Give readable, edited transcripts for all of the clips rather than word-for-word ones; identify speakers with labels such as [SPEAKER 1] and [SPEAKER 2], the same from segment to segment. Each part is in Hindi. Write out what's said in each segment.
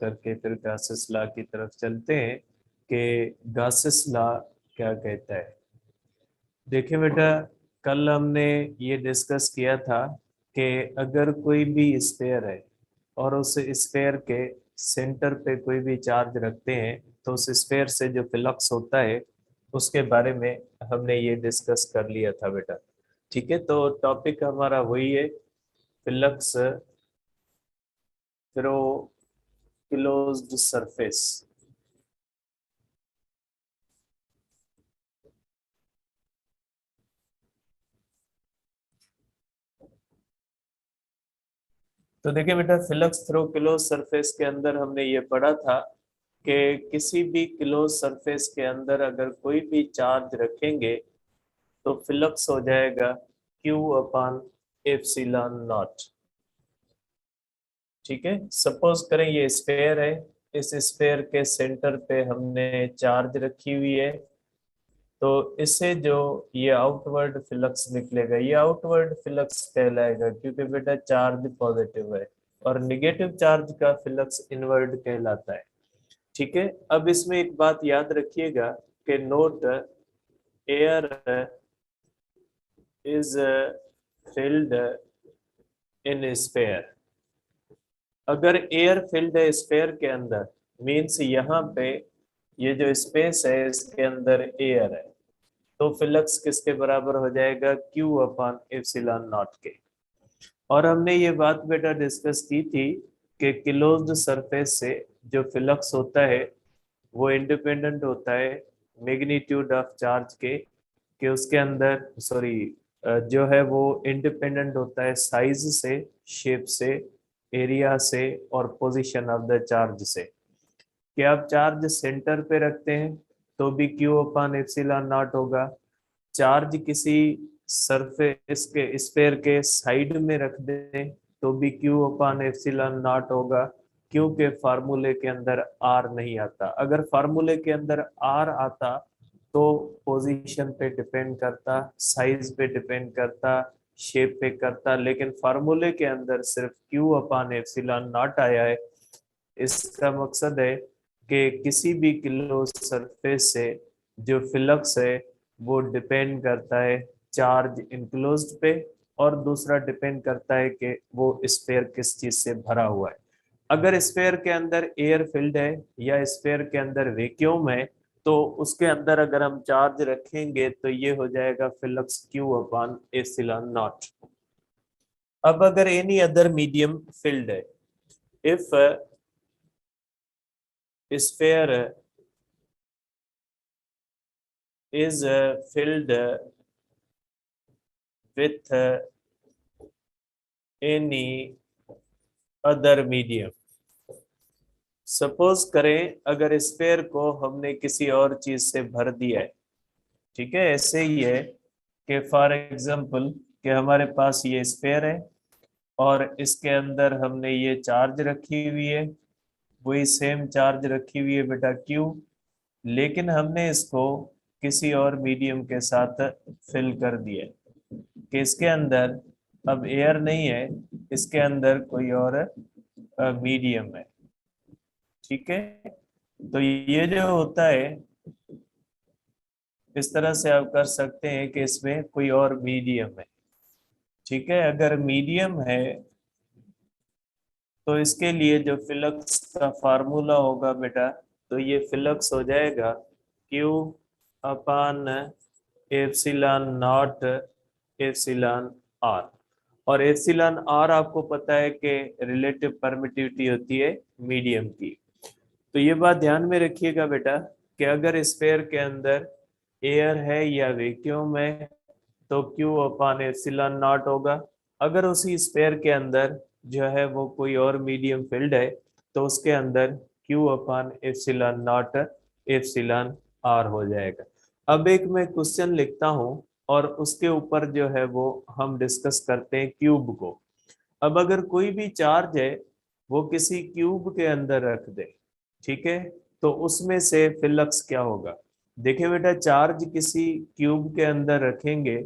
[SPEAKER 1] करके फिर गासेस लॉ की तरफ चलते हैं कि गासेस लॉ क्या कहता है। देखिए बेटा, कल हमने ये डिस्कस किया था कि अगर कोई भी स्फीयर है और उस स्फीयर के सेंटर पे कोई भी चार्ज रखते हैं तो उस स्फीयर से जो फ्लक्स होता है उसके बारे में हमने ये डिस्कस कर लिया था बेटा। ठीक है, तो टॉपिक हमारा वही है, फ्लक्स थ्रू क्लोज्ड सरफेस। तो देखिए बेटा, फ्लक्स थ्रू क्लोज सरफेस के अंदर हमने ये पढ़ा था कि किसी भी क्लोज सरफेस के अंदर अगर कोई भी चार्ज रखेंगे तो फ्लक्स हो जाएगा Q अपान एप्सिलॉन नॉट। ठीक है, सपोज करें ये स्फेयर है, इस स्फेयर के सेंटर पे हमने चार्ज रखी हुई है, तो इससे जो ये आउटवर्ड फ्लक्स निकलेगा ये आउटवर्ड फ्लक्स कहलाएगा, क्योंकि बेटा चार्ज पॉजिटिव है और निगेटिव चार्ज का फ्लक्स इनवर्ड कहलाता है। ठीक है, अब इसमें एक बात याद रखिएगा कि note air is filled in sphere. अगर एयर फिल्ड है स्फेयर के अंदर मीन्स यहाँ पे ये जो स्पेस है इसके अंदर एयर है, तो फ्लक्स किसके बराबर हो जाएगा, Q अपान एप्सिलॉन नॉट के। और हमने ये बात बेटा डिस्कस की थी कि क्लोज्ड सरफेस से जो फ्लक्स होता है वो इंडिपेंडेंट होता है मैग्नीट्यूड ऑफ चार्ज के, कि उसके अंदर सॉरी जो है वो इंडिपेंडेंट होता है साइज से, शेप से, एरिया से और पोजीशन ऑफ द चार्ज से। कि आप चार्ज सेंटर पे रखते हैं तो भी Q अपान एप्सिलॉन नॉट होगा, चार्ज किसी सरफेस के स्फेयर के साइड में रख दें तो भी Q अपान एप्सिलॉन नॉट होगा, क्योंकि फार्मूले के अंदर R नहीं आता। अगर फार्मूले के अंदर R आता तो पोजीशन पे डिपेंड करता, साइज पे डिपेंड करता, शेप पे करता, लेकिन फार्मूले के अंदर सिर्फ Q अपान एप्सिलॉन नॉट आया है। इसका मकसद है कि किसी भी क्लोज सरफेस से जो फ्लक्स है वो डिपेंड करता है चार्ज इनक्लोज्ड पे, और दूसरा डिपेंड करता है कि वो स्फीयर किस चीज से भरा हुआ है। अगर स्फीयर के अंदर एयर फिल्ड है या स्फीयर के अंदर वैक्यूम है तो उसके अंदर अगर हम चार्ज रखेंगे तो ये हो जाएगा flux Q upon epsilon not. अब अगर एनी अदर मीडियम फिल्ड है, if sphere is filled with any other medium। Suppose करें अगर स्फेयर को हमने किसी और चीज से भर दिया है, ठीक है, ऐसे ही है कि फॉर एग्जांपल कि हमारे पास ये स्फेयर है और इसके अंदर हमने ये चार्ज रखी हुई है, वही सेम चार्ज रखी हुई है बेटा Q, लेकिन हमने इसको किसी और मीडियम के साथ फिल कर दिया कि इसके अंदर अब एयर नहीं है, इसके अंदर कोई और मीडियम है। ठीक है, तो ये जो होता है इस तरह से आप कर सकते हैं कि इसमें कोई और मीडियम है। ठीक है, अगर मीडियम है तो इसके लिए जो फ्लक्स का फार्मूला होगा बेटा, तो ये फ्लक्स हो जाएगा Q upon epsilon not epsilon R। और एप्सिलॉन R आपको पता है कि रिलेटिव परमिटिविटी होती है मीडियम की। तो ये बात ध्यान में रखिएगा बेटा कि अगर स्फीयर के अंदर एयर है या वैक्यूम है तो Q अपान एप्सिलॉन नॉट होगा। अगर उसी स्फीयर के अंदर जो है वो कोई और मीडियम फील्ड है तो उसके अंदर Q upon epsilon not epsilon R हो जाएगा। अब एक मैं क्वेश्चन लिखता हूं और उसके ऊपर जो है वो हम डिस्कस करते हैं क्यूब को। अब अगर कोई भी चार्ज है वो किसी क्यूब के अंदर रख दे, ठीक है, तो उसमें से फ्लक्स क्या होगा। देखिए बेटा, चार्ज किसी क्यूब के अंदर रखेंगे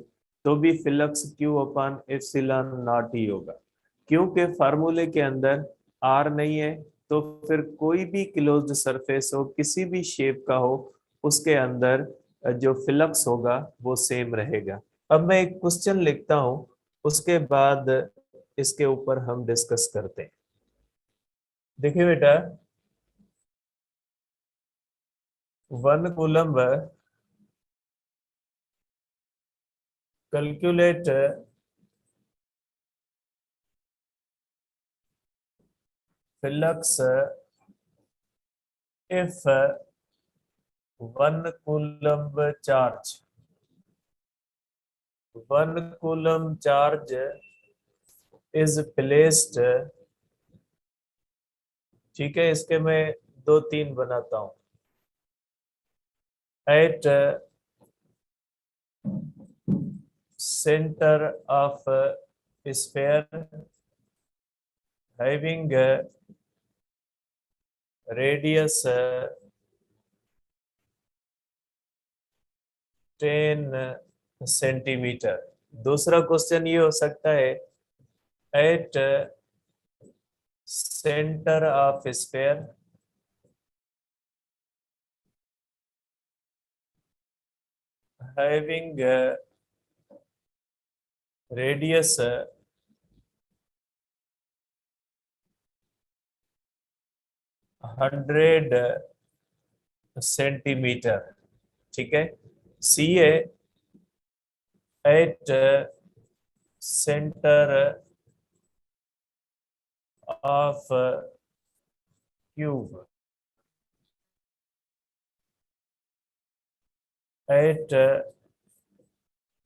[SPEAKER 1] तो भी flux Q upon epsilon not ही होगा, क्योंकि फार्मूले के अंदर R नहीं है, तो फिर कोई भी क्लोज्ड सरफेस हो, किसी भी शेप का हो, उसके अंदर जो फ्लक्स होगा वो सेम रहेगा। अब मैं एक क्वेश्चन लिखता हूं, उसके बाद इसके ऊपर हम डिस्कस करते हैं। देखिए बेटा, 1 coulomb calculate flux if 1 coulomb charge is placed, ठीक है, इसके मैं 2-3 बनाता हूं, at center of sphere having radius 10 centimetre. दूसरा क्वेश्चन ये हो सकता है, at centre of sphere having radius 100 centimetre, ठीक है। C at centre of cube at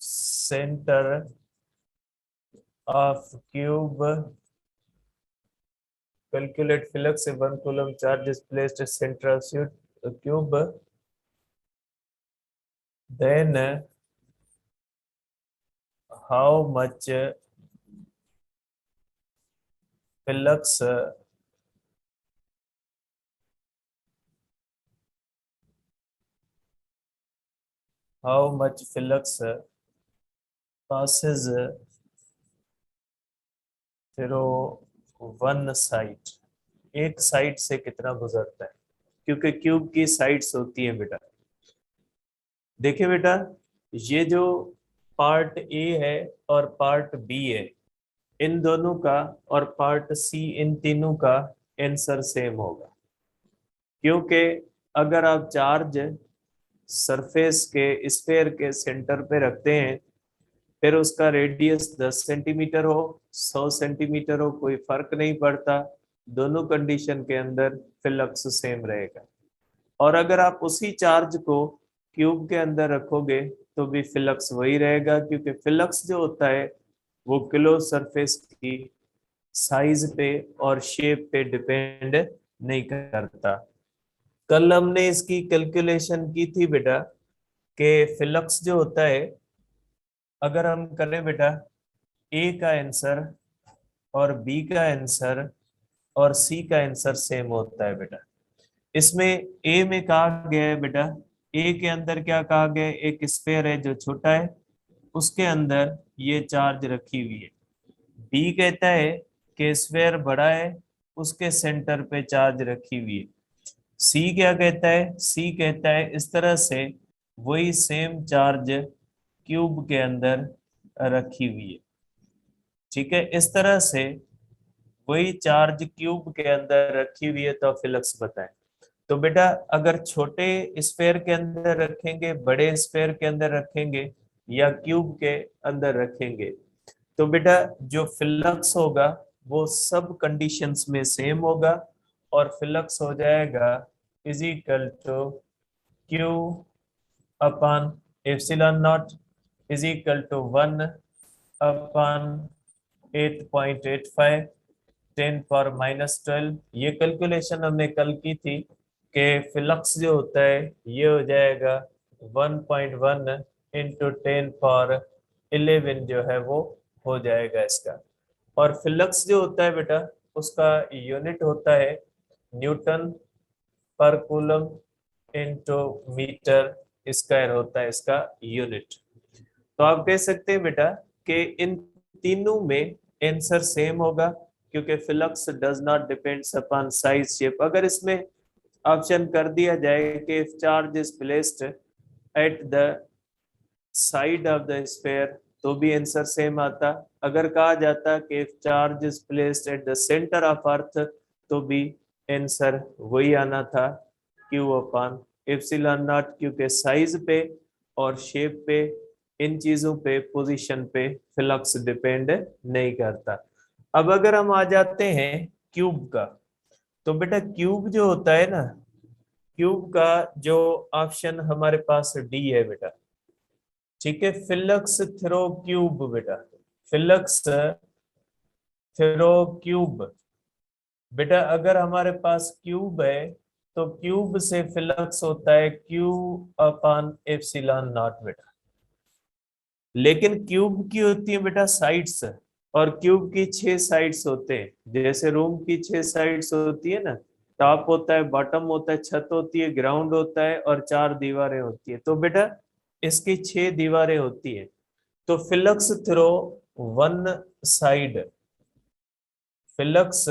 [SPEAKER 1] centre of cube calculate flux if 1 coulomb charge is placed at center of cube, then how much flux passes through one side, एक साइड से कितना गुजरता है, क्योंकि क्यूब की साइड्स होती है बेटा। देखिए बेटा, ये जो पार्ट ए है और पार्ट बी है, इन दोनों का और पार्ट सी, इन तीनों का आंसर सेम होगा, क्योंकि अगर आप चार्ज सरफेस के स्फीयर के सेंटर पे रखते हैं, फिर उसका रेडियस 10 सेंटीमीटर हो, 100 सेंटीमीटर हो, कोई फर्क नहीं पड़ता, दोनों कंडीशन के अंदर फ्लक्स सेम रहेगा। और अगर आप उसी चार्ज को क्यूब के अंदर रखोगे तो भी फ्लक्स वही रहेगा, क्योंकि फ्लक्स जो होता है वो क्लोज सरफेस की साइज पे और शेप पे डिपेंड नहीं करता। कल हमने इसकी कैलकुलेशन की थी बेटा, कि फ्लक्स जो होता है, अगर हम करें बेटा, ए का आंसर और बी का आंसर और सी का आंसर सेम होता है बेटा। इसमें ए में कहा गया है बेटा, ए के अंदर क्या कहा गया है, एक स्फीयर है जो छोटा है, उसके अंदर ये चार्ज रखी हुई है। बी कहता है कि स्फीयर बड़ा है, उसके सेंटर पे चार्ज रखी हुई है। सी क्या कहता है, सी कहता है इस तरह से वही सेम चार्ज क्यूब के अंदर रखी हुई है, ठीक है। इस तरह से वही चार्ज क्यूब के अंदर रखी हुई है, तो फ्लक्स बताएं। तो बेटा, अगर छोटे स्फीयर के अंदर रखेंगे, बड़े स्फीयर के अंदर रखेंगे, या क्यूब के अंदर रखेंगे, तो बेटा जो फ्लक्स होगा वो सब कंडीशंस में सेम होगा, और फ्लक्स हो जाएगा is equal to Q upon epsilon naught is equal to 1 upon 8.85 10⁻12। ये कैलकुलेशन हमने कल की थी कि फ्लक्स जो होता है ये हो जाएगा 1.1 इंटू 10⁻11 जो है वो हो जाएगा इसका। और फ्लक्स जो होता है बेटा, उसका यूनिट होता है न्यूटन पर कूलम इंटू मीटर स्क्वायर होता है इसका यूनिट। तो आप कह सकते हैं बेटा कि इन तीनों में आंसर सेम होगा, क्योंकि flux does not depends upon size shape. अगर इसमें ऑप्शन कर दिया जाए कि if charge is placed at the side of the sphere तो भी आंसर सेम आता। अगर कहा जाता कि if charge is placed at the centre of earth तो भी आंसर वही आना था, क्यू अपॉन एप्सिलॉन नॉट, क्योंकि साइज पे और शेप पे, इन चीजों पे, पोजीशन पे फ्लक्स डिपेंड नहीं करता। अब अगर हम आ जाते हैं क्यूब का, तो बेटा क्यूब जो होता है ना, क्यूब का जो ऑप्शन हमारे पास डी है बेटा, ठीक है। फ्लक्स थ्रो क्यूब बेटा, फ्लक्स थ्रो क्यूब बेटा, अगर हमारे पास क्यूब है तो क्यूब से फ्लक्स होता है क्यू अपॉन एप्सिलॉन नॉट बेटा। लेकिन क्यूब की होती है बेटा साइड्स, और क्यूब की 6 साइड्स होते हैं। जैसे रूम की 6 साइड्स होती है ना, टॉप होता है, बॉटम होता है, छत होती है, ग्राउंड होता है, और 4 दीवारें होती है। तो बेटा इसकी 6 दीवारें होती है। तो flux through one side, flux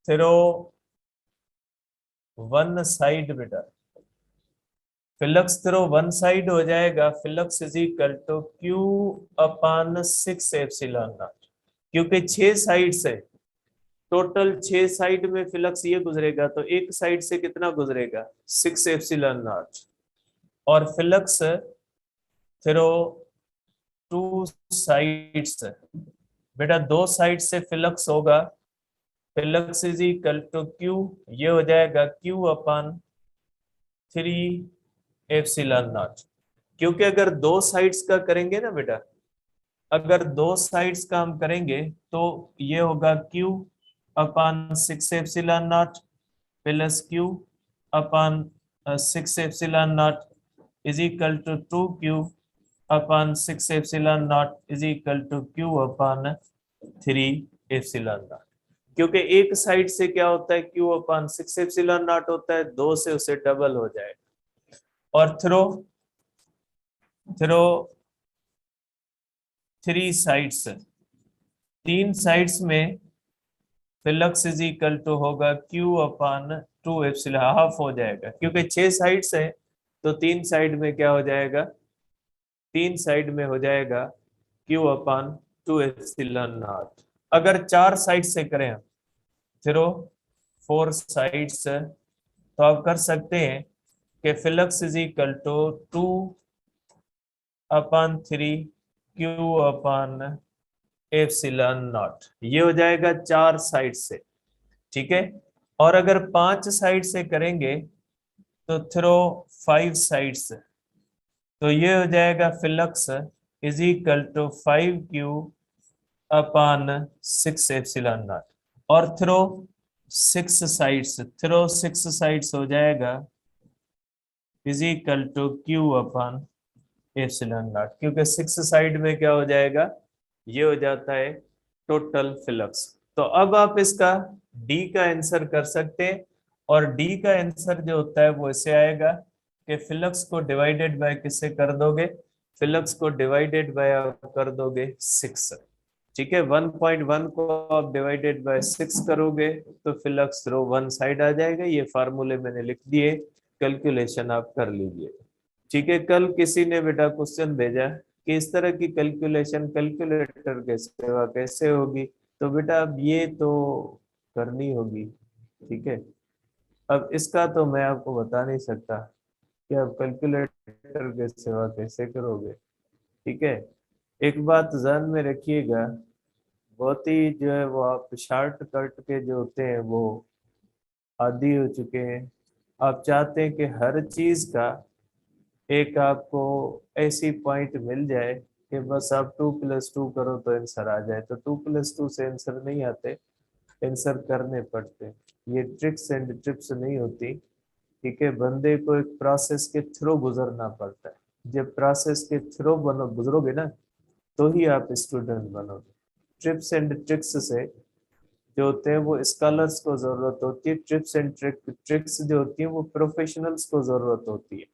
[SPEAKER 1] through one side बेटा, फ्लक्स थ्रो वन साइड हो जाएगा flux is equal to Q upon 6 epsilon naught, क्योंकि 6 साइड से, टोटल 6 साइड में फ्लक्स ये गुजरेगा, तो एक साइड से कितना गुजरेगा, 6 एप्सिलॉन नॉट। और फ्लक्स थ्रो टू साइड्स बेटा, 2 साइड से फ्लक्स होगा, flux is equal to Q, ये हो जाएगा क्यू अपॉन 3 एप्सिलॉन नॉट। क्योंकि अगर 2 साइड्स का करेंगे ना बेटा, अगर 2 साइड्स का हम करेंगे तो ये होगा Q upon 6 epsilon naught plus Q upon 6 epsilon naught is equal to 2 Q upon 6 epsilon naught is equal to Q upon 3 epsilon naught. क्योंकि एक साइड से क्या होता है, क्यू अपॉन 6 एप्सिलॉन नॉट होता है, 2 से उसे डबल हो जाएगा। और थ्रो थ्रो 3 साइड्स, 3 साइड्स में फ्लक्स इज इक्वल टू होगा क्यू अपॉन 2 एप्सिलॉन, हाफ हो जाएगा, क्योंकि 6 साइड्स है तो 3 साइड में क्या हो जाएगा, 3 साइड में हो जाएगा क्यू अपॉन 2 एप्सिलॉन नॉट। अगर 4 साइड से करें हम थ्रो 4 साइड्स, तो आप कर सकते हैं कि flux is equal to 2 upon 3 Q upon epsilon naught, ये हो जाएगा 4 साइड से, ठीक है। और अगर 5 साइड से करेंगे तो थ्रो 5 साइड्स, तो ये हो जाएगा flux is equal to 5 Q upon 6 epsilon naught. और थ्रो 6 साइड्स, थ्रो 6 साइड्स हो जाएगा is equal to Q upon epsilon naught, क्योंकि 6 साइड में क्या हो जाएगा, ये हो जाता है टोटल फ्लक्स। तो अब आप इसका डी का आंसर कर सकते हैं, और डी का आंसर जो होता है वो ऐसे आएगा कि फ्लक्स को डिवाइडेड बाय किससे कर दोगे, फ्लक्स को डिवाइडेड बाय आप कर दोगे 6, ठीक है। 1.1 को आप डिवाइडेड बाय 6 करोगे तो फ्लक्स थ्रो वन साइड आ जाएगा। ये फार्मूले मैंने लिख दिए, कैलकुलेशन आप कर लीजिए, ठीक है। कल किसी ने बेटा क्वेश्चन भेजा कि इस तरह की कैलकुलेशन कैलकुलेटर के सिवा कैसे होगी, तो बेटा अब ये तो करनी होगी, ठीक है। अब इसका तो मैं आपको बता नहीं सकता कि आप कैलकुलेटर के सिवा कैसे करोगे, ठीक है। एक बात ध्यान में रखिएगा, बहुत ही जो है वो आप शॉर्ट कट के जो होते हैं वो आदी हो चुके हैं। आप चाहते हैं कि हर चीज का एक आपको ऐसी पॉइंट मिल जाए कि बस आप 2+2 करो तो आंसर आ जाए, तो 2+2 से आंसर नहीं आते, आंसर करने पड़ते। ये ट्रिक्स एंड टिप्स नहीं होती, ठीक है। बंदे को एक प्रोसेस के थ्रू गुजरना पड़ता है। जब प्रोसेस के थ्रू बनो गुजरोगे ना, तो ही आप स्टूडेंट बनोगे। ट्रिप्स एंड ट्रिक्स से जो होते हैं वो स्कॉलर्स को जरूरत होती है, ट्रिप्स एंड ट्रिक्स जो होती है वो प्रोफेशनल्स को जरूरत होती है।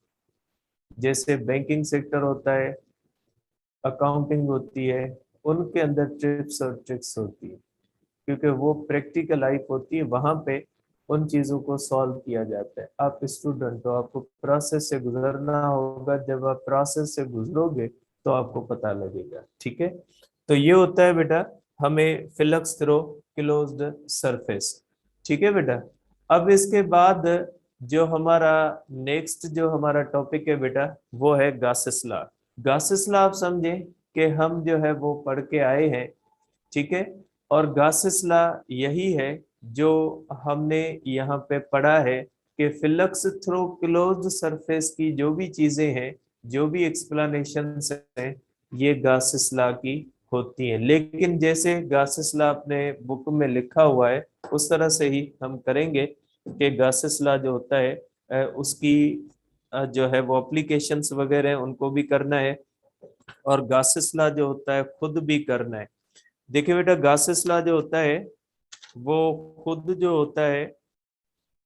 [SPEAKER 1] जैसे बैंकिंग सेक्टर होता है, अकाउंटिंग होती है, उनके अंदर टिप्स और ट्रिक्स होती है, क्योंकि वो प्रैक्टिकल लाइफ होती है, वहां पे उन चीजों को सॉल्व किया जाता है। आप स्टूडेंट हो, आपको प्रोसेस से गुजरना होगा, जब आप प्रोसेस से गुजरोगे तो आपको पता लगेगा। ठीक है, तो ये होता है बेटा हमें फिलक्स थ्रो क्लोज्ड सरफेस। ठीक है बेटा, अब इसके बाद जो हमारा नेक्स्ट जो हमारा टॉपिक है बेटा, वो है गासेस लॉ। गासेस लॉ आप समझे कि हम जो है वो पढ़ के आए हैं। ठीक है, और गासेस लॉ यही है जो हमने यहाँ पे पढ़ा है कि फिलक्स थ्रू क्लोज्ड सरफेस की जो भी चीजें हैं, जो भी एक्सप्लेनेशंस हैं, ये गासेस लॉ की होती हैं। लेकिन जैसे गासेस लॉ अपने बुक में लिखा हुआ है उस तरह से ही हम करेंगे कि गासेस लॉ जो होता है उसकी जो है वो एप्लीकेशंस वगैरह हैं, उनको भी करना है, और गासेस लॉ जो होता है खुद भी करना है। देखिए बेटा, गासेस लॉ जो होता है वो खुद जो होता है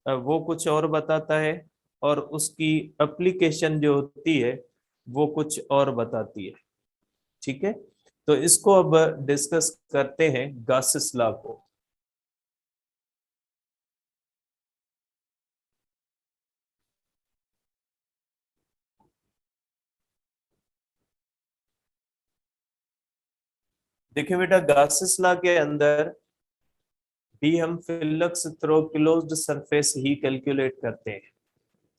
[SPEAKER 1] वो कुछ और बताता है, और उसकी एप्लीकेशन जो होती है वो कुछ और बताती है। ठीक है, तो इसको अब डिस्कस करते हैं गासेस लॉ को। देखिए बेटा, गासेस लॉ के अंदर भी हम फिलक्स थ्रो क्लोज्ड सरफेस ही कैलकुलेट करते हैं।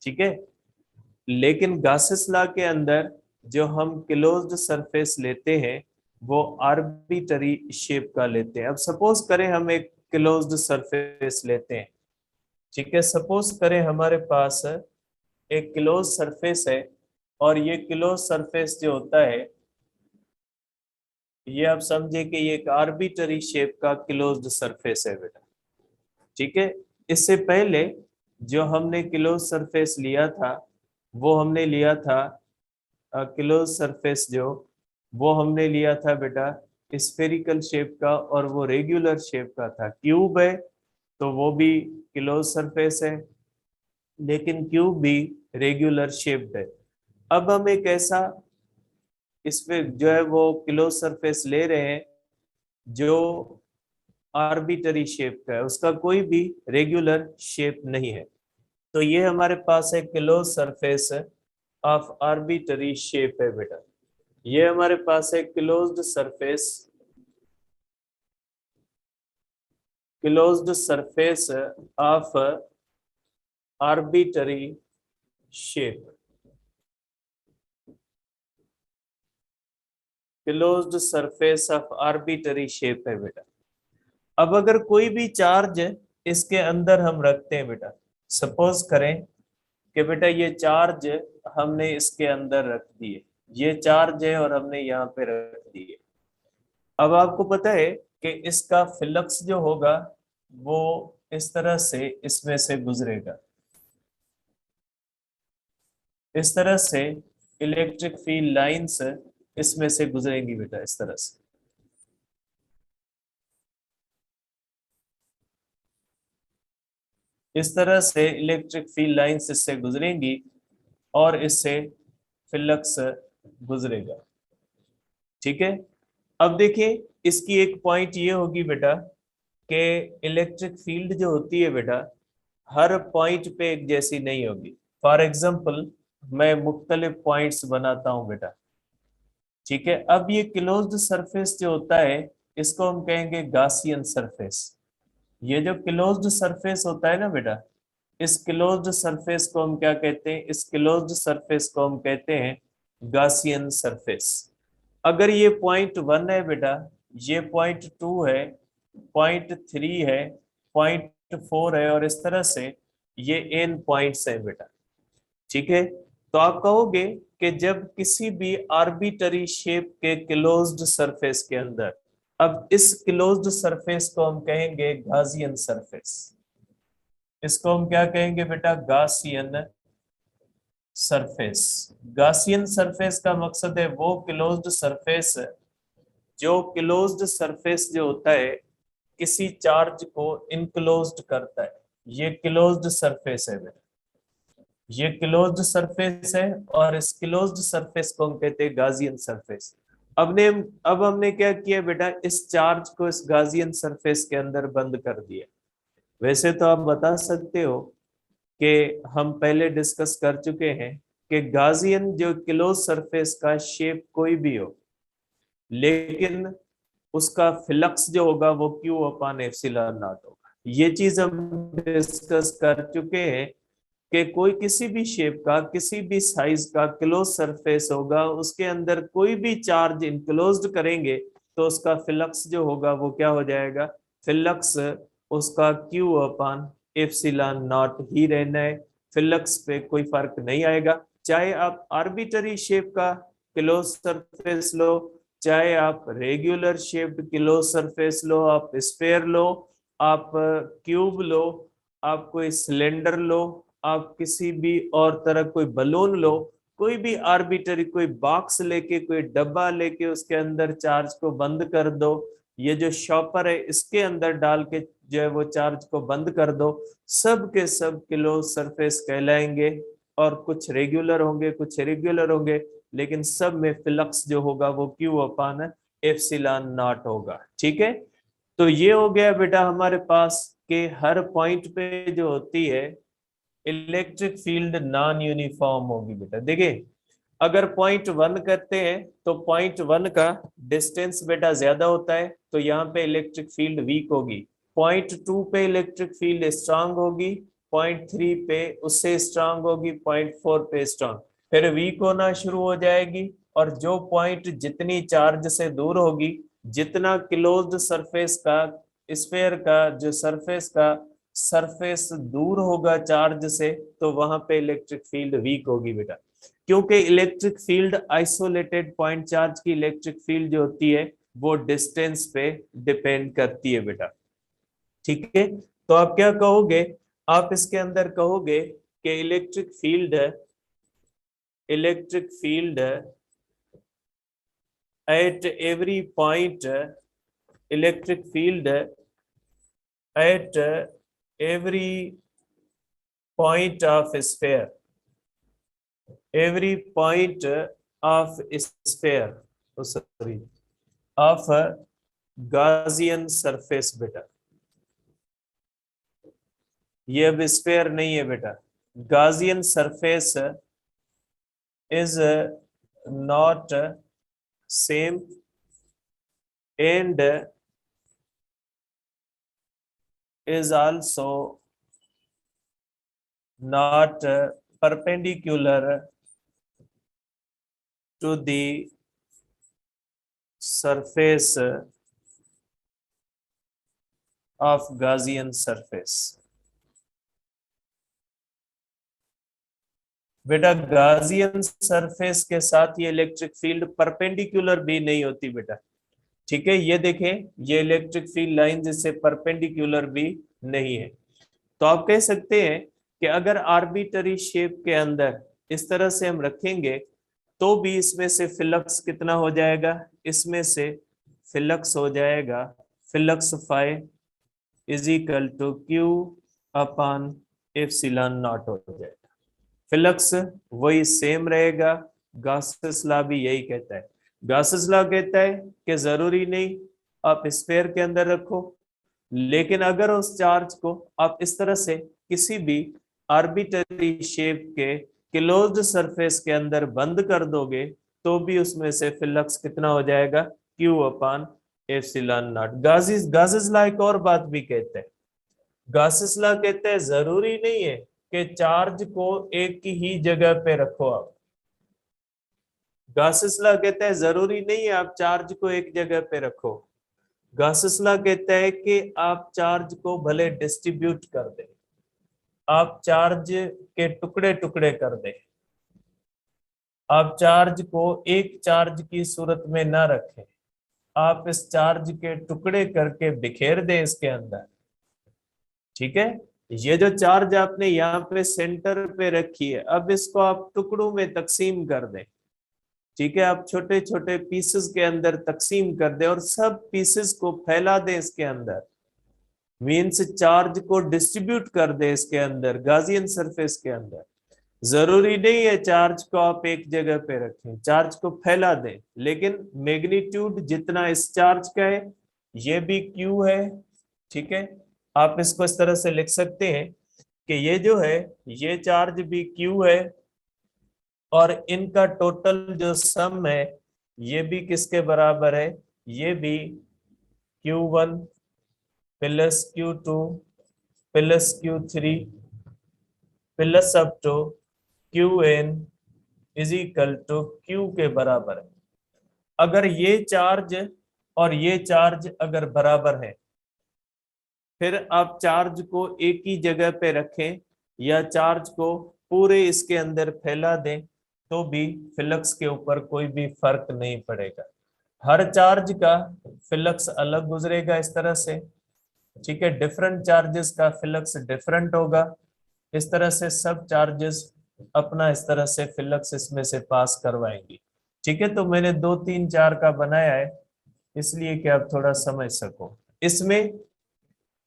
[SPEAKER 1] ठीक है, लेकिन गासेस लॉ के अंदर जो हम क्लोज्ड सरफेस लेते हैं वो आर्बिटरी शेप का लेते हैं। अब सपोज करें हम एक क्लोज्ड सरफेस लेते हैं। ठीक है, सपोज करें हमारे पास एक क्लोज सरफेस है, और ये क्लोज सरफेस जो होता है, ये आप समझे कि ये एक आर्बिटरी शेप का क्लोज्ड सरफेस है बेटा। ठीक है, इससे पहले जो हमने क्लोज सरफेस लिया था वो हमने लिया था क्लोज सरफेस जो वो हमने लिया था बेटा स्फेरिकल शेप का, और वो रेगुलर शेप का था। क्यूब है तो वो भी क्लोज सरफेस है, लेकिन क्यूब भी रेगुलर शेप्ड है। अब हम एक ऐसा इसमें जो है वो क्लोज सरफेस ले रहे हैं जो आर्बिटरी शेप का है, उसका कोई भी रेगुलर शेप नहीं है। तो ये हमारे पास है close surface of arbitrary shape है बेटा। ये हमारे पास है closed surface, closed surface of arbitrary shape, closed surface of arbitrary shape है बेटा। अब अगर कोई भी चार्ज इसके अंदर हम रखते हैं बेटा, सपोज करें कि बेटा ये चार्ज हमने इसके अंदर रख दिए, ये चार्ज है और हमने यहाँ पे रख दिए। अब आपको पता है कि इसका फ्लक्स जो होगा वो इस तरह से इसमें से गुजरेगा, इस तरह से इलेक्ट्रिक फील्ड लाइंस इसमें से गुजरेंगी बेटा, इस तरह से। इस तरह से इलेक्ट्रिक फील्ड लाइंस इससे गुजरेंगी और इससे फ्लक्स गुजरेगा। ठीक है, अब देखिए इसकी एक पॉइंट ये होगी बेटा कि इलेक्ट्रिक फील्ड जो होती है बेटा हर पॉइंट पे एक जैसी नहीं होगी। फॉर एग्जांपल मैं मुख्तलिफ पॉइंट्स बनाता हूं बेटा। ठीक है, अब ये क्लोज्ड सरफेस जो होता है इसको हम कहेंगे गासियन सरफेस। ये जो क्लोज्ड सरफेस होता है ना बेटा, इस क्लोज्ड सरफेस को हम क्या कहते हैं, इस क्लोज्ड सरफेस को हम कहते हैं गासियन सरफेस। अगर ये पॉइंट 1 है बेटा, ये पॉइंट 2 है, पॉइंट 3 है, पॉइंट 4 है, और इस तरह से ये एन पॉइंट्स है बेटा। ठीक है, तो आप कहोगे कि जब किसी भी आर्बिटरी शेप के क्लोज्ड सरफेस के अंदर, अब इस क्लोज्ड सरफेस को हम कहेंगे गासियन सरफेस। इसको हम क्या कहेंगे बेटा, गासियन सरफेस। गासियन सरफेस का मकसद है वो क्लोज्ड सरफेस जो क्लोज्ड सरफेस जो होता है किसी चार्ज को इनक्लोज्ड करता है, ये क्लोज्ड सरफेस है बेटा। ये क्लोज्ड सरफेस है और इस क्लोज्ड सरफेस को हम कहते हैं गासियन सरफेस। अब हमने क्या किया बेटा, इस चार्ज को इस गाजियन सरफेस के अंदर बंद कर दिया। वैसे तो आप बता सकते हो कि हम पहले डिस्कस कर चुके हैं कि गाजियन जो क्लोज सरफेस का शेप कोई भी हो, लेकिन उसका फ्लक्स जो होगा वो क्यू अपान एप्सिलॉन नॉट होगा। ये चीज हम डिस्कस कर चुके हैं कि कोई किसी भी शेप का किसी भी साइज का क्लोज सरफेस होगा, उसके अंदर कोई भी चार्ज इनक्लोज्ड करेंगे तो उसका फ्लक्स जो होगा वो क्या हो जाएगा, फ्लक्स उसका क्यू अपान एप्सिलॉन नॉट ही रहना है। फ्लक्स पे कोई फर्क नहीं आएगा, चाहे आप आर्बिटरी शेप का क्लोज सरफेस लो, चाहे आप रेगुलर शेप्ड क्लोज सरफेस लो, आप स्फेयर लो, आप क्यूब लो, आप कोई सिलेंडर लो, आप किसी भी और तरह कोई बलून लो, कोई भी आर्बिटरी कोई बॉक्स लेके कोई डब्बा लेके उसके अंदर चार्ज को बंद कर दो, ये जो शॉपर है इसके अंदर डाल के जो है वो चार्ज को बंद कर दो, सब के सब क्लोज सरफेस कहलाएंगे। और कुछ रेगुलर होंगे कुछ इरेगुलर होंगे, लेकिन सब में फ्लक्स जो होगा वो क्यू अपान एप्सिलॉन नॉट होगा। ठीक है, तो ये हो गया बेटा हमारे पास कि हर पॉइंट पे जो होती है इलेक्ट्रिक फील्ड नॉन यूनिफॉर्म होगी। बेटा देखिए, अगर पॉइंट वन करते हैं तो पॉइंट वन का डिस्टेंस बेटा ज्यादा होता है तो यहाँ पे इलेक्ट्रिक फील्ड वीक होगी। पॉइंट टू पे इलेक्ट्रिक फील्ड स्ट्रांग होगी, पॉइंट थ्री पे उससे स्ट्रांग होगी, पॉइंट फोर पे स्ट्रांग, फिर वीक होना शुरू हो जाएगी। और जो पॉइंट जितनी चार्ज से दूर होगी, जितना क्लोज्ड सरफेस का स्फेयर का जो सरफेस दूर होगा चार्ज से, तो वहां पे इलेक्ट्रिक फील्ड वीक होगी बेटा। क्योंकि electric field isolated point charge की इलेक्ट्रिक फील्ड जो होती है वो डिस्टेंस पे डिपेंड करती है बेटा। ठीक है, तो आप क्या कहोगे, आप इसके अंदर कहोगे कि electric field at every point, electric field at every point of sphere, every point of sphere, oh sorry, of a Gaussian surface बेटा। ये अब स्फेयर नहीं है बेटा, Gaussian surface is not same and is also not perpendicular to the surface of Gaussian surface। बेटा गाजियन सरफेस के साथ ये इलेक्ट्रिक फील्ड परपेंडिकुलर भी नहीं होती बेटा। ठीक है, ये देखें, ये इलेक्ट्रिक फील्ड लाइन जिससे परपेंडिकुलर भी नहीं है। तो आप कह सकते हैं कि अगर आर्बिटरी शेप के अंदर इस तरह से हम रखेंगे तो भी इसमें से फ्लक्स कितना हो जाएगा, इसमें से फ्लक्स हो जाएगा, flux phi is equal to Q upon epsilon naught हो जाएगा। फ्लक्स वही सेम रहेगा, गॉसेस लॉ भी यही कहता है। गॉसेस लॉ कहता है कि जरूरी नहीं आप स्फेयर के अंदर रखो, लेकिन अगर उस चार्ज को आप इस तरह से किसी भी आर्बिटरी शेप के क्लोज्ड सरफेस के अंदर बंद कर दोगे तो भी उसमें से फ्लक्स कितना हो जाएगा, Q upon epsilon naught. Gauss's law एक और बात भी कहते हैं, गासेस लॉ कहते हैं जरूरी नहीं है कि चार्ज को एक ही जगह पे रखो आप। गासेस लॉ कहता है जरूरी नहीं है आप चार्ज को एक जगह पे रखो। गासेस लॉ कहता है कि आप चार्ज को भले डिस्ट्रीब्यूट कर दे, आप चार्ज के टुकड़े टुकड़े कर दे, आप चार्ज को एक चार्ज की सूरत में ना रखें, आप इस चार्ज के टुकड़े करके बिखेर दे इसके अंदर। ठीक है, ये जो चार्ज आपने यहाँ पे सेंटर पे रखी है, अब इसको आप टुकड़ों में तकसीम कर दें। ठीक है, आप छोटे छोटे पीसेस के अंदर तकसीम कर दें और सब पीसेस को फैला दें इसके अंदर, मीन्स चार्ज को डिस्ट्रीब्यूट कर दे इसके अंदर, गाजियन सरफेस के अंदर। जरूरी नहीं है चार्ज को आप एक जगह पे रखें, चार्ज को फैला दें, लेकिन मैग्नीट्यूड जितना इस चार्ज का है ये भी क्यू है। ठीक है, आप इसको इस तरह से लिख सकते हैं कि ये जो है ये चार्ज भी क्यू है और इनका टोटल जो सम है ये भी किसके बराबर है, ये भी Q1 plus Q2 plus Q3 plus up to Qn is equal to Q के बराबर है। अगर ये चार्ज और ये चार्ज अगर बराबर है, फिर आप चार्ज को एक ही जगह पे रखें या चार्ज को पूरे इसके अंदर फैला दें तो भी फ्लक्स के ऊपर कोई भी फर्क नहीं पड़ेगा। हर चार्ज का फ्लक्स अलग गुजरेगा इस तरह से। ठीक है, डिफरेंट चार्जेस का फ्लक्स डिफरेंट होगा। इस तरह से सब चार्जेस अपना इस तरह से फ्लक्स इसमें से पास करवाएंगे। ठीक है, तो मैंने 2 3 4 का बनाया है इसलिए कि आप थोड़ा समझ सको। इसमें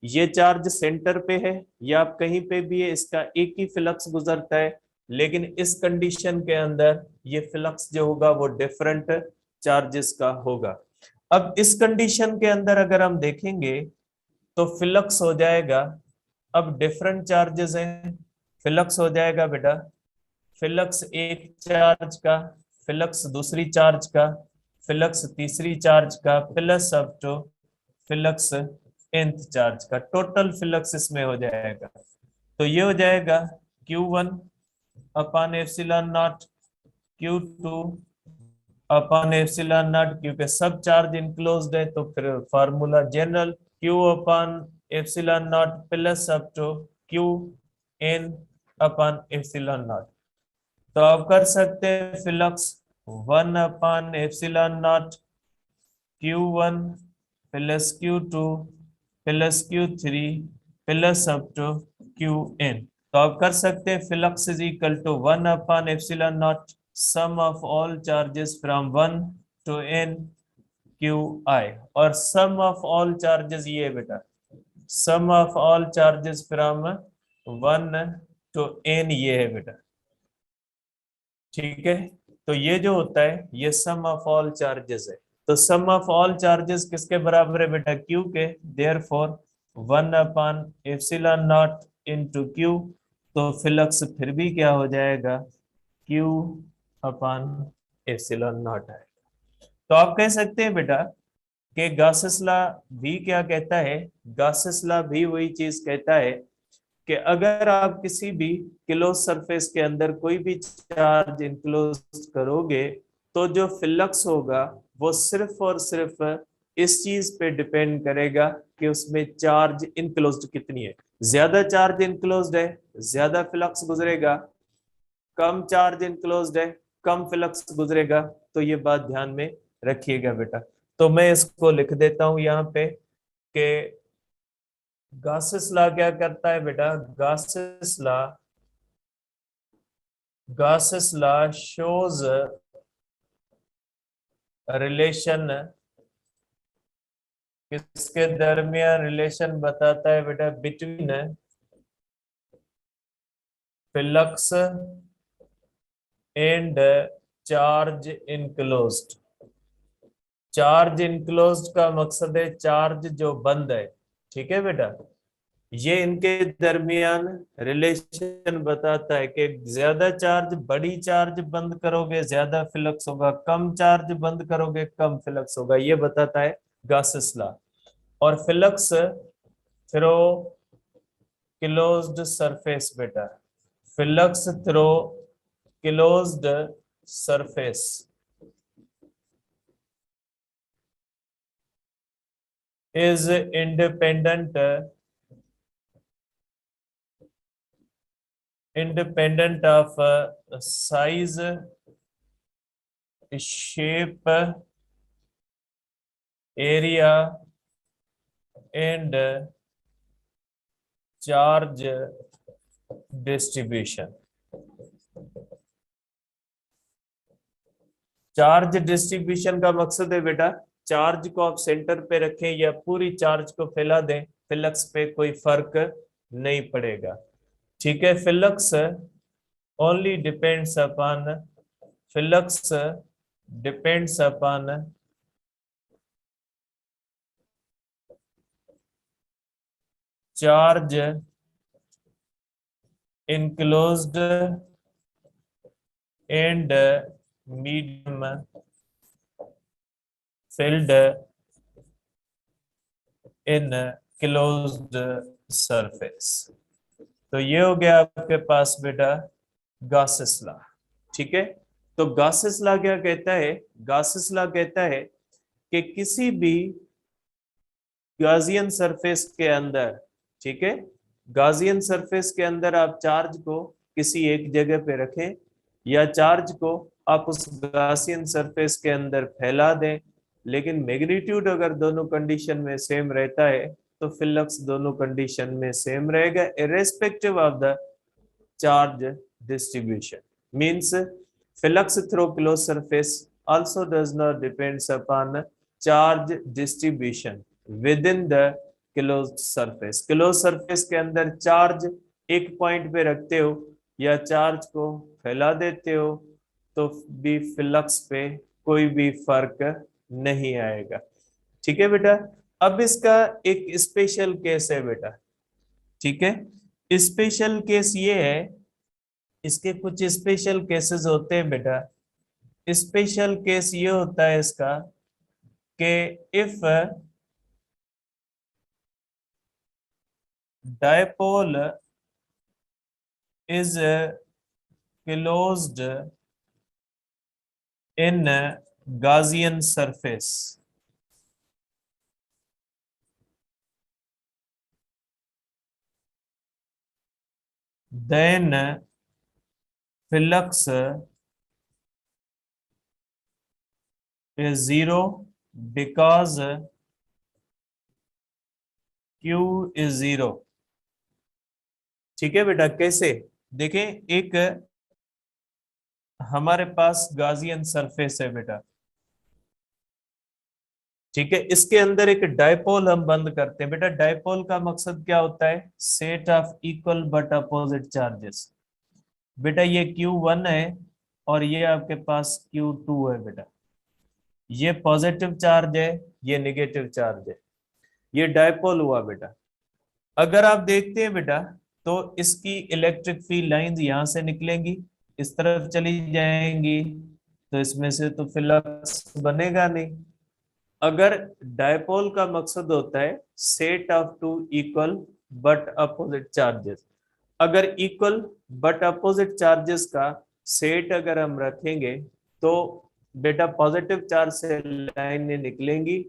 [SPEAKER 1] ये चार्ज सेंटर पे है या आप कहीं पे भी है, इसका एक ही फ्लक्स गुजरता है, लेकिन इस कंडीशन के अंदर ये फ्लक्स जो होगा वो डिफरेंट चार्जेस का होगा। अब इस कंडीशन के अंदर अगर हम देखेंगे तो फ्लक्स हो जाएगा, अब डिफरेंट चार्जेस हैं, फ्लक्स हो जाएगा बेटा, फ्लक्स एक चार्ज का, फ्लक्स दूसरी चार्ज का, फ्लक्स तीसरी चार्ज का, plus up to flux nth charge का, टोटल फ्लक्स इसमें हो जाएगा। तो ये हो जाएगा Q1 upon epsilon naught, Q2 upon epsilon naught, क्योंकि सब चार्ज इनक्लोज्ड है तो फिर formula general Q upon epsilon naught plus up to Q n upon epsilon naught. तो आप कर सकते हैं flux 1 upon epsilon naught Q1 plus Q2 plus Q3 plus up to Qn। तो आप कर सकते हैं flux is equal to 1 upon epsilon naught sum of all charges from 1 to n Qi, और सम ऑफ ऑल चार्जेस ये है बेटा, sum of all charges from 1 to n ये है बेटा। ठीक है, तो ये जो होता है ये सम ऑफ ऑल चार्जेस है। तो सम ऑफ ऑल चार्जेस किसके बराबर है बेटा, Q के, therefore 1 upon epsilon not into Q। तो फ्लक्स फिर भी क्या हो जाएगा, Q अपॉन एप्सिलॉन नॉट है। तो आप कह सकते हैं बेटा कि गॉसेस लॉ भी क्या कहता है, गॉसेस लॉ भी वही चीज कहता है कि अगर आप किसी भी क्लोज सरफेस के अंदर कोई भी चार्ज इनक्लोज करोगे तो जो फ्लक्स होगा वो सिर्फ और सिर्फ इस चीज पे डिपेंड करेगा कि उसमें चार्ज इनक्लोज्ड कितनी है। ज्यादा चार्ज इनक्लोज्ड है ज्यादा फ्लक्स गुजरेगा, कम चार्ज इनक्लोज्ड है कम फ्लक्स गुजरेगा। तो ये बात ध्यान में रखिएगा बेटा। तो मैं इसको लिख देता हूं यहाँ पे कि गॉसेस लॉ क्या करता है बेटा, गॉसेस लॉ शोज रिलेशन, किसके दरमियान रिलेशन बताता है बेटा, between flux and charge enclosed. Charge enclosed का मकसद है चार्ज जो बंद है। ठीक है बेटा, ये इनके दरमियान रिलेशन बताता है कि ज्यादा चार्ज, बड़ी चार्ज बंद करोगे ज्यादा फ्लक्स होगा, कम चार्ज बंद करोगे कम फ्लक्स होगा, ये बताता है गॉसेस लॉ। और फ्लक्स थ्रो क्लोज्ड सरफेस बेटा, flux throw closed surface is independent of size, shape, area and charge distribution। Charge distribution का मकसद है बेटा चार्ज को आप सेंटर पे रखें या पूरी चार्ज को फैला दें, फ्लक्स पे कोई फर्क नहीं पड़ेगा। ठीक है, flux only depends upon flux depends upon charge enclosed and medium filled in closed surface। तो ये हो गया आपके पास बेटा गॉसेस लॉ। ठीक है, तो गॉसेस लॉ क्या कहता है? गॉसेस लॉ कहता है कि किसी भी गॉसियन सरफेस के अंदर, ठीक है, गॉसियन सरफेस के अंदर आप चार्ज को किसी एक जगह पे रखें या चार्ज को आप उस गॉसियन सरफेस के अंदर फैला दें, लेकिन मैग्नीट्यूड अगर दोनों कंडीशन में सेम रहता है तो फ्लक्स दोनों कंडीशन में सेम रहेगा irrespective of the charge distribution। means flux through closed surface also does not depends upon charge distribution within the closed surface। closed surface के अंदर चार्ज एक पॉइंट पे रखते हो या चार्ज को फैला देते हो तो भी फ्लक्स पे कोई भी फर्क नहीं आएगा। ठीक है बेटा, अब इसका एक स्पेशल केस है बेटा। ठीक है, स्पेशल केस ये है, इसके कुछ स्पेशल केसेस होते हैं बेटा। स्पेशल केस ये होता है इसका कि if dipole is closed in Gaussian surface, then flux is zero because Q is zero। ठीक है बेटा, कैसे देखें, एक हमारे पास Gaussian सरफेस है बेटा। ठीक है, इसके अंदर एक डायपोल हम बंद करते हैं बेटा। डायपोल का मकसद क्या होता है? Set of equal but opposite charges. बेटा ये Q1 है और ये आपके पास Q2 है बेटा। ये पॉजिटिव चार्ज है, ये नेगेटिव चार्ज है, ये डायपोल हुआ बेटा। अगर आप देखते हैं बेटा तो इसकी इलेक्ट्रिक फील्ड लाइंस यहां से निकलेंगी, इस तरफ चली जाएंगी, तो इसमें से तो फ्लक्स बनेगा नहीं। अगर डायपोल का मकसद होता है set of two equal but opposite charges, अगर इक्वल बट अपोजिट चार्जेस का सेट अगर हम रखेंगे तो बेटा पॉजिटिव चार्ज से लाइनें निकलेंगी,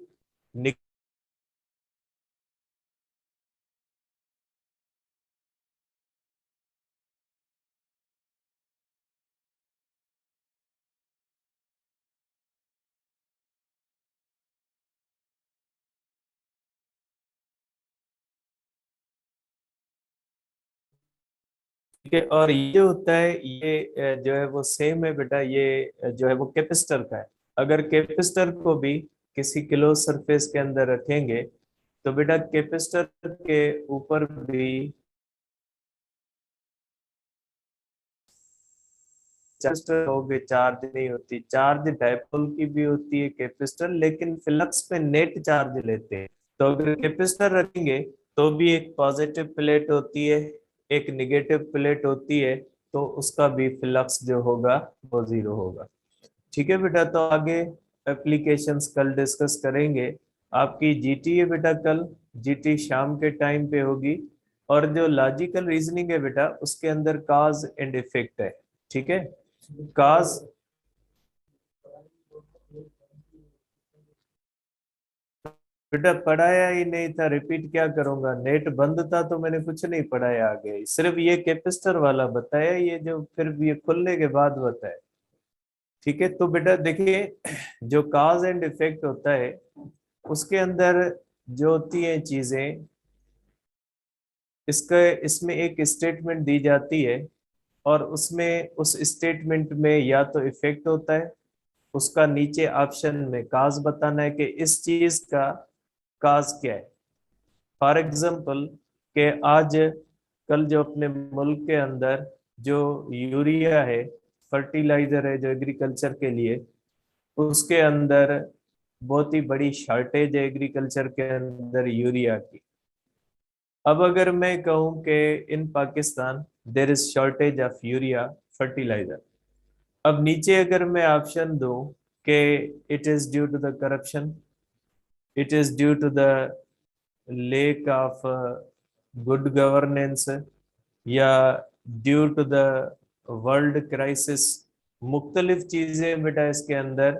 [SPEAKER 1] ठीक है। और ये जो होता है ये जो है वो सेम है बेटा, ये जो है वो कैपेसिटर का है। अगर कैपेसिटर को भी किसी क्लोज सरफेस के अंदर रखेंगे तो बेटा कैपेसिटर के ऊपर भी कैपेसिटर होगे, चार्ज नहीं होती। चार्ज डायपोल की भी होती है कैपेसिटर, लेकिन फ्लक्स पे नेट चार्ज लेते हैं। तो अगर कैपेसिटर रखेंगे तो भी एक पॉजिटिव प्लेट होती है, एक निगेटिव प्लेट होती है, तो उसका भी फ्लक्स जो होगा वो जीरो होगा। ठीक है बेटा, तो आगे एप्लीकेशंस कल डिस्कस करेंगे। आपकी जीटी है बेटा, कल जीटी शाम के टाइम पे होगी। और जो लॉजिकल रीजनिंग है बेटा उसके अंदर काज एंड इफेक्ट है। ठीक है, काज बेटा पढ़ाया ही नहीं था, रिपीट क्या करूंगा, नेट बंद था तो मैंने कुछ नहीं पढ़ाया आगे, सिर्फ ये कैपेसिटर वाला बताया, ये जो फिर भी ये खुलने के बाद बताया। ठीक है, तो बेटा देखिए जो काज एंड इफेक्ट होता है उसके अंदर जो होती है चीजें, इसका इसमें एक स्टेटमेंट दी जाती है और उसमें उस स्टेटमेंट में या तो इफेक्ट होता है, उसका नीचे ऑप्शन में काज बताना है कि इस चीज का काज क्या है। फॉर एग्जाम्पल के आज कल जो अपने मुल्क के अंदर जो यूरिया है, फर्टिलाइजर है जो एग्रीकल्चर के लिए, उसके अंदर बहुत ही बड़ी शॉर्टेज है एग्रीकल्चर के अंदर यूरिया की। अब अगर मैं कहूं कि in Pakistan there is shortage of urea fertiliser, अब नीचे अगर मैं ऑप्शन दूं कि it is due to the corruption, it is due to the lack of good governance, या due to the world crisis, मुख्तलिफ चीजें बेटा इसके अंदर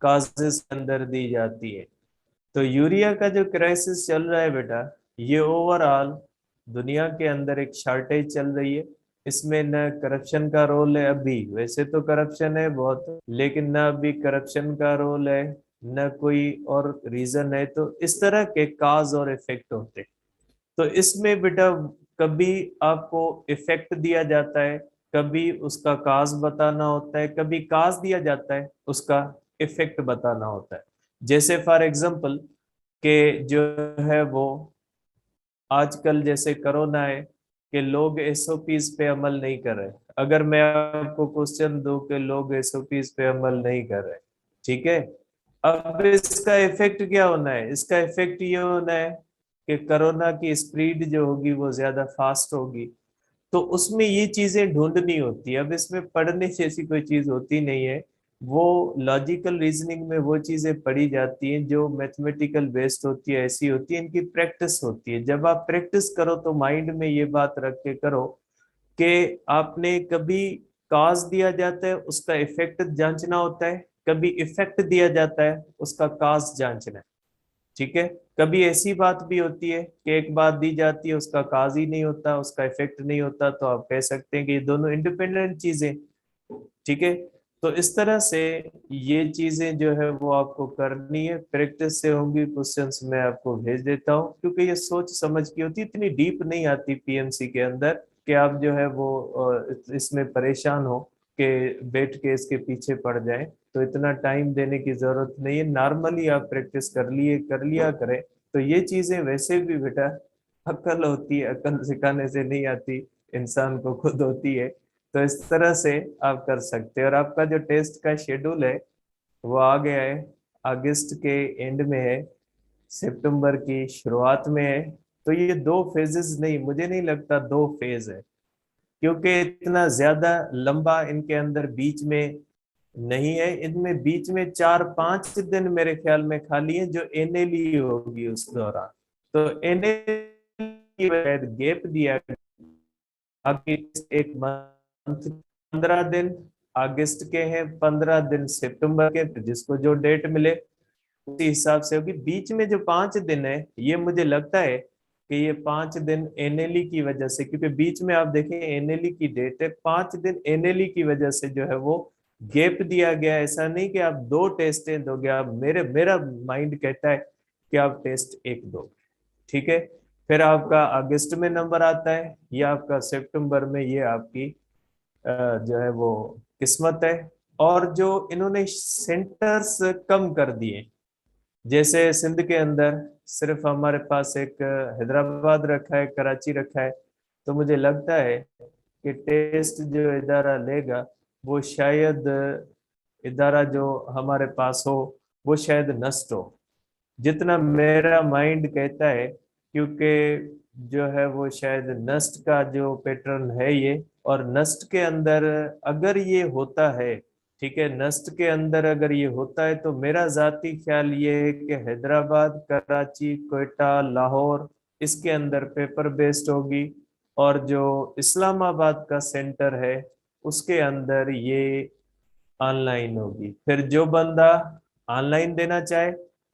[SPEAKER 1] काजेस के अंदर दी जाती है। तो यूरिया का जो क्राइसिस चल रहा है बेटा, ये ओवरऑल दुनिया के अंदर एक शॉर्टेज चल रही है। इसमें न करप्शन का रोल है, अभी वैसे तो करप्शन है बहुत, लेकिन न अभी करप्शन का रोल है, न कोई और रीजन है। तो इस तरह के काज और इफेक्ट होते हैं। तो इसमें बेटा कभी आपको इफेक्ट दिया जाता है, कभी उसका काज बताना होता है, कभी काज दिया जाता है, उसका इफेक्ट बताना होता है। जैसे फॉर एग्जांपल कि जो है वो आजकल जैसे कोरोना है कि लोग एसओपीज पे अमल नहीं कर रहे। अगर मैं आपको क्वेश्चन दूं कि लोग एसओपीज पे अमल नहीं कर रहे, ठीक है, अब इसका इफेक्ट क्या होना है? इसका इफेक्ट ये होना है कि कोरोना की स्प्रीड जो होगी वो ज्यादा फास्ट होगी। तो उसमें ये चीजें ढूंढनी होती है। अब इसमें पढ़ने जैसी कोई चीज होती नहीं है, वो लॉजिकल रीजनिंग में वो चीजें पढ़ी जाती हैं जो मैथमेटिकल बेस्ड होती है, ऐसी होती है, इनकी प्रैक्टिस होती है। जब आप प्रैक्टिस करो तो माइंड में ये बात रख के करो कि आपने कभी काज दिया जाता है उसका इफेक्ट जांचना होता है, कभी इफेक्ट दिया जाता है उसका काज जांचना है, ठीक है। कभी ऐसी बात भी होती है कि एक बात दी जाती है उसका काज ही नहीं होता, उसका इफेक्ट नहीं होता, तो आप कह सकते हैं कि ये दोनों इंडिपेंडेंट चीजें, ठीक है। तो इस तरह से ये चीजें जो है वो आपको करनी है, प्रैक्टिस से होंगी। क्वेश्चंस मैं आपको भेज देता हूँ, क्योंकि ये सोच समझ की होती है, इतनी डीप नहीं आती पीएमसी के अंदर कि आप जो है वो इसमें परेशान हो कि बैठ के इसके पीछे पड़ जाए। तो इतना टाइम देने की जरूरत नहीं है, नॉर्मली आप प्रैक्टिस कर लिया करें। तो ये चीजें वैसे भी बेटा अक्ल होती है, अक्ल सिखाने से नहीं आती, इंसान को खुद होती है। तो इस तरह से आप कर सकते हैं। और आपका जो टेस्ट का शेड्यूल है वो आ गया है, अगस्त के एंड में है, सितंबर की शुरुआत में है। तो ये दो फेजेस नहीं, मुझे नहीं लगता दो फेज है, क्योंकि इतना ज्यादा लंबा इनके अंदर बीच में नहीं है। इनमें बीच में 4-5 दिन मेरे ख्याल में खाली है जो एनएलई होगी उस दौरान। तो एनएलई गैप दिया, बाकी एक मंथ 15 दिन अगस्त के हैं, 15 दिन सितंबर के, तो जिसको जो डेट मिले उसी हिसाब से होगी। बीच में जो 5 दिन है, ये मुझे लगता है कि ये 5 दिन एनएलई की वजह से, क्योंकि बीच में आप देखें एनएलई की डेट है, 5 दिन एनएलई की वजह से जो है वो गैप दिया गया है। ऐसा नहीं कि आप 2 टेस्टें दोगे, आप मेरा माइंड कहता है कि आप टेस्ट एक दो, ठीक है। फिर आपका अगस्त में नंबर आता है, या आपका सितंबर में, ये आपकी जो है वो किस्मत है। और जो इन्होंने सेंटर्स कम कर दिए, जैसे सिंध के अंदर सिर्फ हमारे पास एक हैदराबाद रखा है, कराची रखा है। तो मुझे लगता है कि टेस्ट जो इदारा लेगा वो शायद इदारा जो हमारे पास हो वो शायद नष्ट हो, जितना मेरा माइंड कहता है। क्योंकि जो है वो शायद नस्ट का जो पैटर्न है ये, और नस्ट के अंदर अगर ये होता है, ठीक है, नस्ट के अंदर अगर ये होता है, तो मेरा जाती ख्याल ये है कि हैदराबाद, कराची, कोयटा, लाहौर, इसके अंदर पेपर बेस्ड होगी। और जो इस्लामाबाद का सेंटर है उसके अंदर ये ऑनलाइन होगी। फिर जो बंदा ऑनलाइन देना चाहे,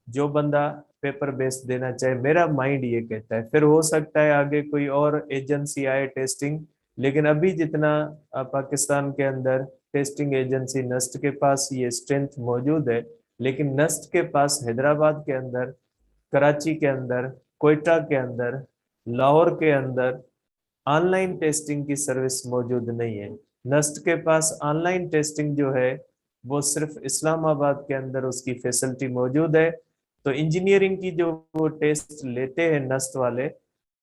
[SPEAKER 1] जो बंदा पेपर बेस्ड देना चाहे, मेरा माइंड ये कहता है। फिर हो सकता है आगे कोई और एजेंसी आए टेस्टिंग, लेकिन अभी जितना पाकिस्तान के अंदर टेस्टिंग एजेंसी नस्ट के पास ये स्ट्रेंथ मौजूद है, लेकिन नस्ट के पास हैदराबाद के अंदर, कराची के अंदर, कोयटा के अंदर, लाहौर के अंदर ऑनलाइन टेस्टिंग की सर्विस मौजूद नहीं है। नस्ट के पास ऑनलाइन टेस्टिंग जो है वो सिर्फ इस्लामाबाद के अंदर उसकी फैसिलिटी मौजूद है। तो इंजीनियरिंग की जो वो टेस्ट लेते हैं नस्ट वाले,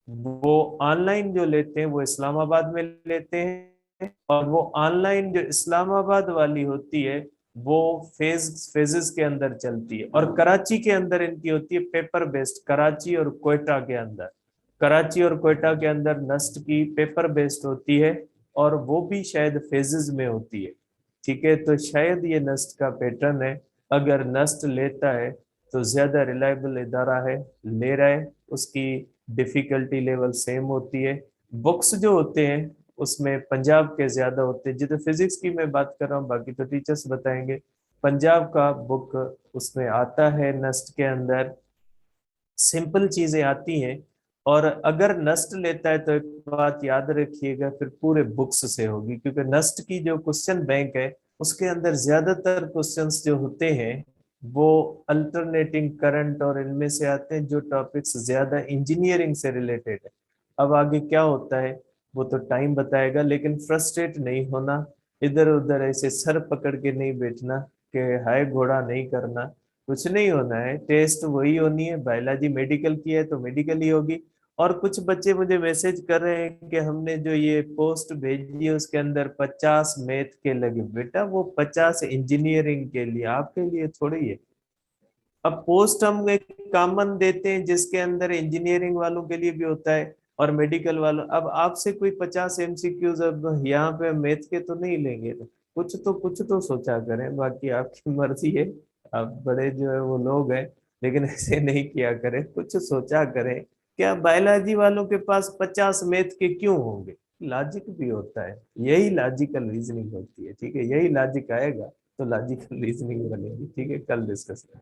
[SPEAKER 1] वो ऑनलाइन जो लेते हैं वो इस्लामाबाद में लेते हैं, और वो ऑनलाइन जो इस्लामाबाद वाली होती है वो फेजेस के अंदर चलती है, और कराची के अंदर इनकी होती है पेपर बेस्ड, कराची और क्वेटा के अंदर, कराची और क्वेटा के अंदर नस्ट की पेपर बेस्ड होती है, और वो भी शायद फेजेस में होती है। ठीक है, तो शायद ये नस्ट का पैटर्न है, अगर नस्ट लेता है तो ज्यादा रिलायबल इदारा है, ले रहा है, उसकी डिफिकल्टी लेवल सेम होती है। बुक्स जो होते हैं उसमें पंजाब के ज्यादा होते हैं, जितने फिजिक्स की मैं बात कर रहा हूँ, बाकी तो टीचर्स बताएंगे। पंजाब का बुक उसमें आता है नस्ट के अंदर, सिंपल चीजें आती हैं। और अगर नस्ट लेता है तो एक बात याद रखिएगा, फिर पूरे बुक्स से होगी, क्योंकि नस्ट की जो क्वेश्चन बैंक है उसके अंदर ज्यादातर क्वेश्चंस जो होते हैं वो अल्टरनेटिंग करंट और इनमें से आते हैं, जो टॉपिक्स ज्यादा इंजीनियरिंग से रिलेटेड है। अब आगे क्या होता है वो तो टाइम बताएगा, लेकिन फ्रस्ट्रेट नहीं होना, इधर उधर ऐसे सर पकड़ के नहीं बैठना कि हाय घोड़ा नहीं करना, कुछ नहीं होना है, टेस्ट वही होनी है, बायोलॉजी मेडिकल की है तो मेडिकल ही होगी। और कुछ बच्चे मुझे मैसेज कर रहे हैं कि हमने जो ये पोस्ट भेजी है उसके अंदर 50 मैथ के लगे, बेटा वो 50 इंजीनियरिंग के लिए, आपके लिए थोड़ी है। अब पोस्ट हम एक कॉमन देते हैं जिसके अंदर इंजीनियरिंग वालों के लिए भी होता है और मेडिकल वालों, अब आपसे कोई 50 MCQs अब यहाँ पे मैथ के तो नहीं लेंगे, तो कुछ तो सोचा करें, बाकी आपकी मर्जी है। आप बड़े जो है वो लोग हैं, लेकिन ऐसे नहीं किया करें, कुछ सोचा करें। क्या बायोलॉजी वालों के पास 50 मैथ के क्यों होंगे? लॉजिक भी होता है, यही लॉजिकल रीजनिंग होती है। ठीक है, यही लॉजिक आएगा तो लॉजिकल रीजनिंग बनेगी। ठीक है, कल डिस्कस करें।